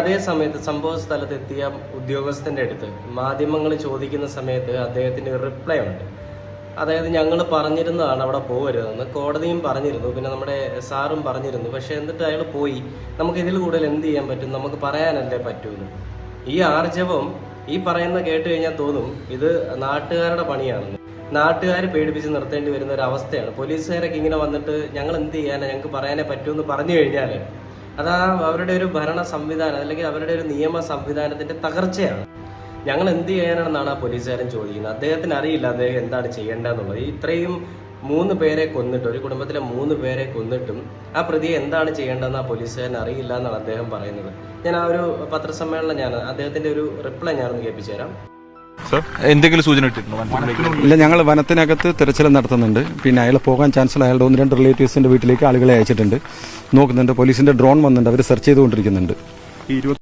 അതേ സമയത്ത് സംഭവ സ്ഥലത്തെത്തിയ ഉദ്യോഗസ്ഥന്റെ അടുത്ത് മാധ്യമങ്ങൾ ചോദിക്കുന്ന സമയത്ത് അദ്ദേഹത്തിന് റിപ്ലൈ ഉണ്ട്. അതായത് ഞങ്ങൾ പറഞ്ഞിരുന്നതാണ് അവിടെ പോകരുതെന്ന്, കോടതിയും പറഞ്ഞിരുന്നു, പിന്നെ നമ്മുടെ സാറും പറഞ്ഞിരുന്നു. പക്ഷെ എന്നിട്ട് അയാൾ പോയി. നമുക്ക് ഇതിൽ കൂടുതൽ എന്ത് ചെയ്യാൻ പറ്റും? നമുക്ക് പറയാനല്ലേ പറ്റൂന്ന്. ഈ ആർജവം ഈ പറയുന്ന കേട്ട് കഴിഞ്ഞാൽ തോന്നും ഇത് നാട്ടുകാരുടെ പണിയാണെന്ന്. നാട്ടുകാർ പേടിപ്പിച്ച് നിർത്തേണ്ടി വരുന്ന ഒരു അവസ്ഥയാണ്. പോലീസുകാരൊക്കെ ഇങ്ങനെ വന്നിട്ട് ഞങ്ങൾ എന്ത് ചെയ്യാനാ, ഞങ്ങൾക്ക് പറയാനേ പറ്റുമെന്ന് പറഞ്ഞു കഴിഞ്ഞാൽ അതാ അവരുടെ ഒരു ഭരണ സംവിധാനം അല്ലെങ്കിൽ അവരുടെ ഒരു നിയമ സംവിധാനത്തിന്റെ തകർച്ചയാണ്. ഞങ്ങൾ എന്ത് ചെയ്യാനാണെന്നാണ് ആ പോലീസുകാരൻ ചോദിക്കുന്നത്. അദ്ദേഹത്തിന് അറിയില്ല അദ്ദേഹം എന്താണ് ചെയ്യേണ്ടതെന്നുള്ളത്. ഇത്രയും 3 പേരെ കൊന്നിട്ട്, ഒരു കുടുംബത്തിലെ 3 പേരെ കൊന്നിട്ടും ആ പ്രതിയെ എന്താണ് ചെയ്യേണ്ടതെന്ന് ആ പോലീസുകാരൻ അറിയില്ല എന്നാണ് അദ്ദേഹം പറയുന്നത്. ഞാൻ ആ ഒരു പത്രസമ്മേളനം അദ്ദേഹത്തിന്റെ ഒരു റിപ്ലൈ ഞാനൊന്ന് കേൾപ്പിച്ചു തരാം. എന്തെങ്കിലും സൂചന കിട്ടിയിട്ടുണ്ടോ? ഇല്ല, ഞങ്ങൾ വനത്തിനകത്ത് തിരച്ചിൽ നടത്തുന്നുണ്ട്. പിന്നെ അയാൾ പോകാൻ ചാൻസുള്ള അയാളുടെ 1-2 റിലേറ്റീവ്സിന്റെ വീട്ടിലേക്ക് ആളുകളെ അയച്ചിട്ടുണ്ട്, നോക്കുന്നുണ്ട്. പോലീസിന്റെ ഡ്രോൺ വന്നിട്ടുണ്ട്, അവർ സെർച്ച് ചെയ്തുകൊണ്ടിരിക്കുന്നുണ്ട്.